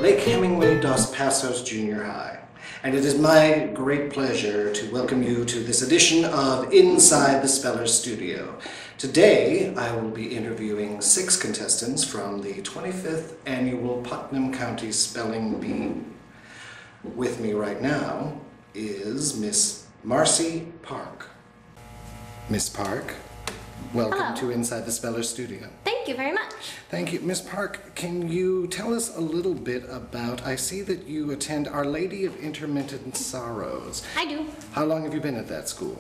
Lake Hemingway Dos Passos Junior High. And it is my great pleasure to welcome you to this edition of Inside the SPELLER'S studio. Today, I will be interviewing 6 contestants from the 25th Annual Putnam County Spelling Bee. With me right now is Miss Marcy Park. Miss Park, welcome to Inside the SPELLER'S studio. Thank you very much. Thank you. Miss Park, can you tell us a little bit about, I see that you attend Our Lady of Intermittent Sorrows. I do. How long have you been at that school?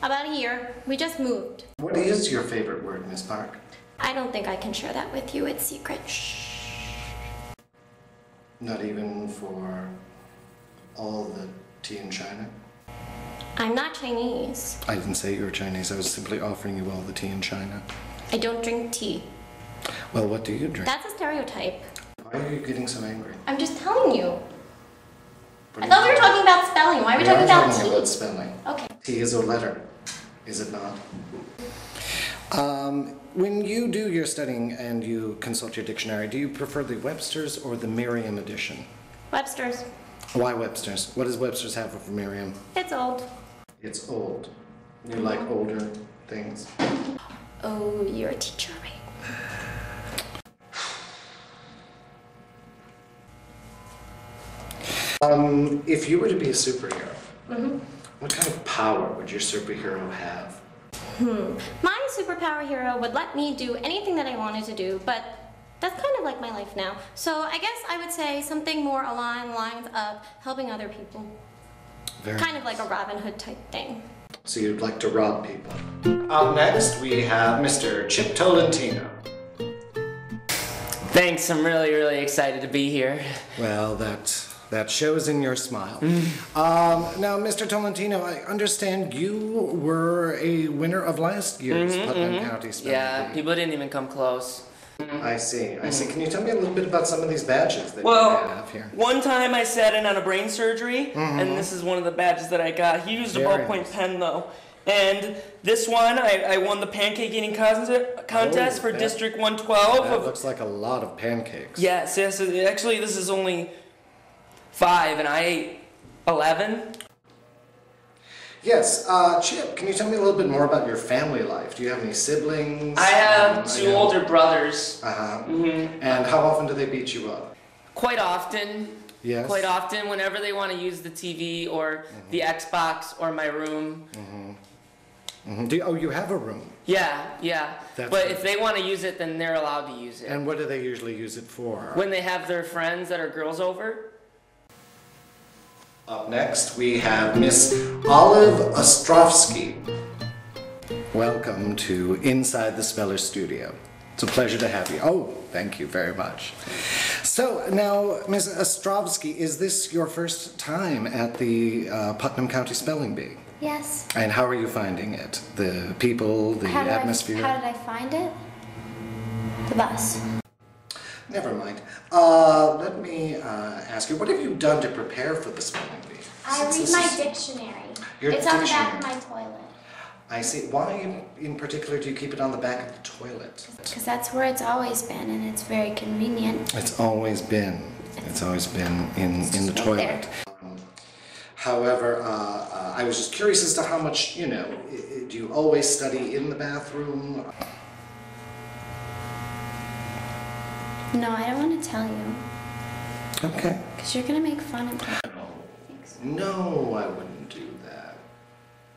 About a year. We just moved. What is your favorite word, Miss Park? I don't think I can share that with you. It's secret. Shh. Not even for all the tea in China? I'm not Chinese. I didn't say you were Chinese. I was simply offering you all the tea in China. I don't drink tea. Well, what do you drink? That's a stereotype. Why are you getting so angry? I'm just telling you. I thought we were talking about spelling. Why are we talking about tea? We are talking about spelling. Okay. Tea is a letter, is it not? When you do your studying and you consult your dictionary, do you prefer the Webster's or the Merriam edition? Webster's. Why Webster's? What does Webster's have for Merriam? It's old. It's old. You like older things? Oh, you're a teacher, right? If you were to be a superhero, what kind of power would your superhero have? My superpower hero would let me do anything that I wanted to do, but that's kind of like my life now. So I guess I would say something more along the lines of helping other people. Kind of like a Robin Hood type thing. So you'd like to rob people. Up next, we have Mr. Chip Tolentino. Thanks, I'm really excited to be here. Well, that shows in your smile. Now, Mr. Tolentino, I understand you were a winner of last year's Putnam County Spelling Yeah, Bee. people didn't even come close. I see. Can you tell me a little bit about some of these badges that you have here? One time I sat in on a brain surgery, and this is one of the badges that I got. He used a ballpoint pen, though. And this one, I won the pancake eating contest for District 112. That looks like a lot of pancakes. Yes. Actually, this is only 5, and I ate 11. Yes, Chip, can you tell me a little bit more about your family life? Do you have any siblings? I have 2 older brothers. And how often do they beat you up? Quite often. Yes. Quite often, whenever they want to use the TV or the Xbox or my room. Oh, you have a room? Yeah. But if they want to use it, then they're allowed to use it. And what do they usually use it for? When they have their friends that are girls over. Up next, we have Miss Olive Ostrovsky. Welcome to Inside the SPELLER'S studio. It's a pleasure to have you. Oh, thank you very much. So, now, Miss Ostrovsky, is this your first time at the Putnam County Spelling Bee? Yes. And how are you finding it? The people, the atmosphere? How did I find it? The bus. Never mind. Let me ask you, what have you done to prepare for the spelling bee? I read my dictionary. It's on the back of my toilet. I see. Why in particular do you keep it on the back of the toilet? Because that's where it's always been, and it's very convenient. It's always been. It's always been in the toilet. However, I was just curious as to how much, do you always study in the bathroom? No, I don't want to tell you. Okay. Because you're going to make fun of me. No, I wouldn't do that.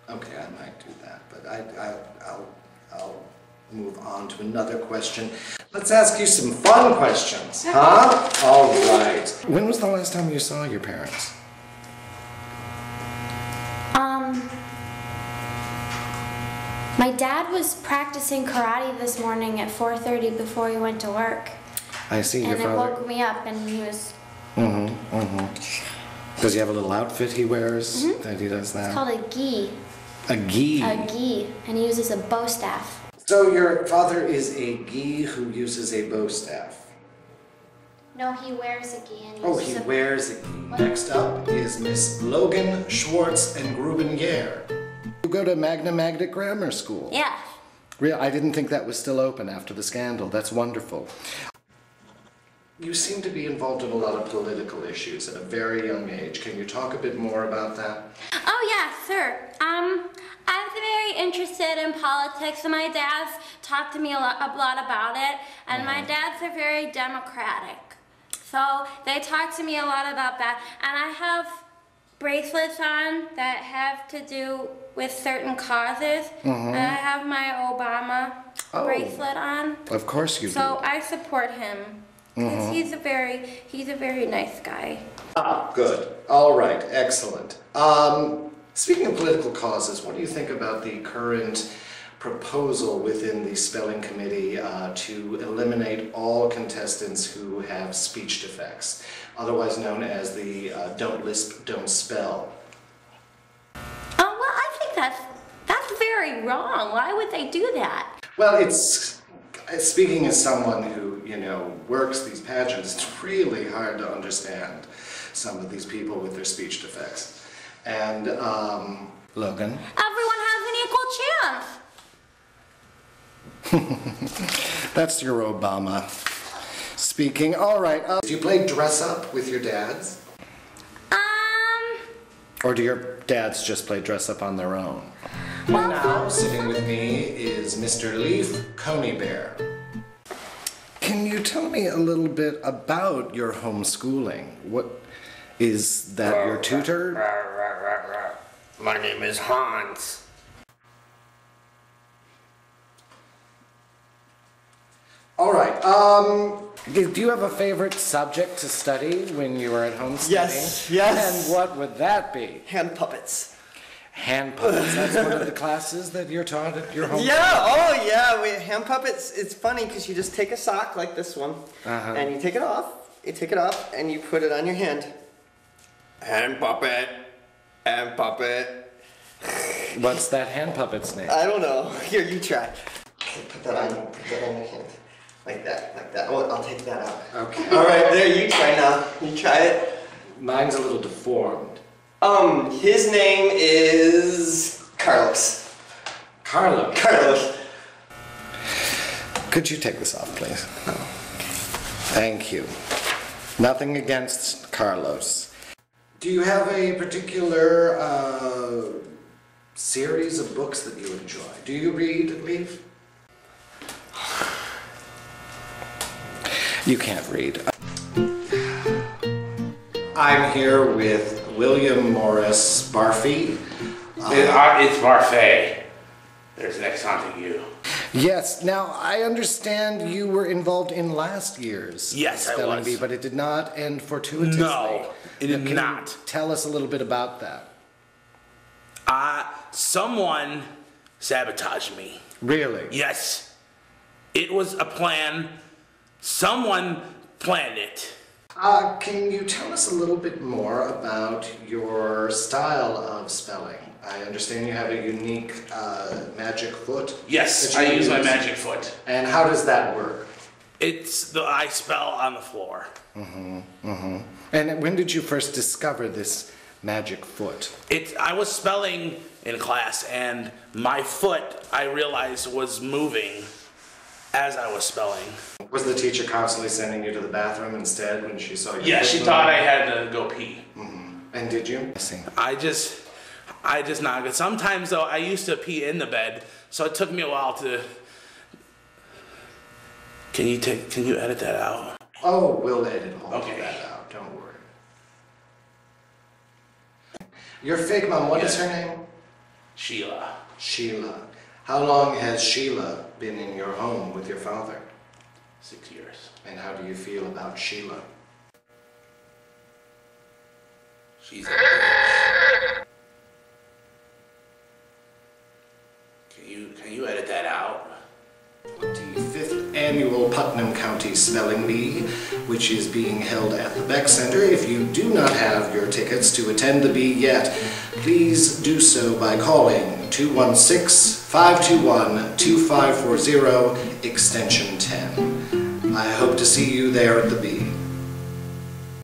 Okay, I might do that, but I'll move on to another question. Let's ask you some fun questions, huh? All right. When was the last time you saw your parents? My dad was practicing karate this morning at 4:30 before he went to work. I see your father. And it woke me up, and he was... Does he have a little outfit he wears that he does that? It's called a gi. A gi? A gi, and he uses a bow staff. So your father is a gi who uses a bow staff? No, he wears a gi. And he wears a gi. Next up is Miss Logainne, SwartzandGrubenniere. You go to Magna Grammar School? Yeah. I didn't think that was still open after the scandal. That's wonderful. you seem to be involved in a lot of political issues at a very young age. Can you talk a bit more about that? Oh yeah, sure. I'm very interested in politics, and my dad's talked to me a lot about it, and my dad's are very democratic. So they talk to me a lot about that, and I have bracelets on that have to do with certain causes, and I have my Obama bracelet on. Of course you do. So I support him. He's a very nice guy. Ah, good. All right, excellent. Speaking of political causes, what do you think about the current proposal within the spelling committee to eliminate all contestants who have speech defects, otherwise known as the don't lisp, don't spell? Oh, well, I think that's very wrong. Why would they do that? Well, it's, speaking as someone who, you know, works these pageants, it's really hard to understand some of these people with their speech defects. And, Logainne? Everyone has an equal chance. That's your Obama speaking. All right. Do you play dress up with your dads? Or do your dads just play dress up on their own? Well, Now, sitting with me is Mr. Leaf Coneybear. Can you tell me a little bit about your homeschooling? What is that, your tutor? My name is Hans. All right. Do you have a favorite subject to study when you were at home studying? Yes. And what would that be? Hand puppets. Hand puppets. That's one of the classes that you're taught at your home. Yeah, oh yeah, hand puppets, it's funny because you just take a sock like this one, and you take it off, and you put it on your hand. Hand puppet, hand puppet. What's that hand puppet's name? I don't know. Here, you try. Okay, put that on your hand. Like that, like that. Oh, I'll take that out. Okay. All right, there, you try now. You try it. Mine's a little deformed. His name is Carlos. Carlo. Carlos. Could you take this off, please? Thank you. Nothing against Carlos. Do you have a particular series of books that you enjoy? Do you read, Leaf? You can't read. I'm here with William Morris Barfee. It's Barfee. There's next on to you. Yes. Now, I understand you were involved in last year's Yes, I spelling was. bee, but it did not end fortuitously. No, it did Can not. you tell us a little bit about that? Someone sabotaged me. Really? Yes. It was a plan. Someone planned it. Can you tell us a little bit more about your style of spelling? I understand you have a unique magic foot. Yes, that you I use my magic foot. And how does that work? I spell on the floor. And when did you first discover this magic foot? I was spelling in class, and my foot, I realized, was moving as I was spelling. Was the teacher constantly sending you to the bathroom instead when she saw you? Yeah, she thought I had to go pee. And did you? I just not good. Sometimes though, I used to pee in the bed, so it took me a while to. Can you edit that out? Oh, we'll edit all of Okay. that out. Don't worry. Your fake mom, what is her name? Sheila. Sheila. How long has Sheila been in your home with your father? 6 years. And how do you feel about Sheila? She's a bitch. Can you edit that out? 25th Annual Putnam County Spelling Bee, which is being held at the Beck Center. If you do not have your tickets to attend the bee yet, please do so by calling 216-521-2540, extension 10. I hope to see you there at the bee.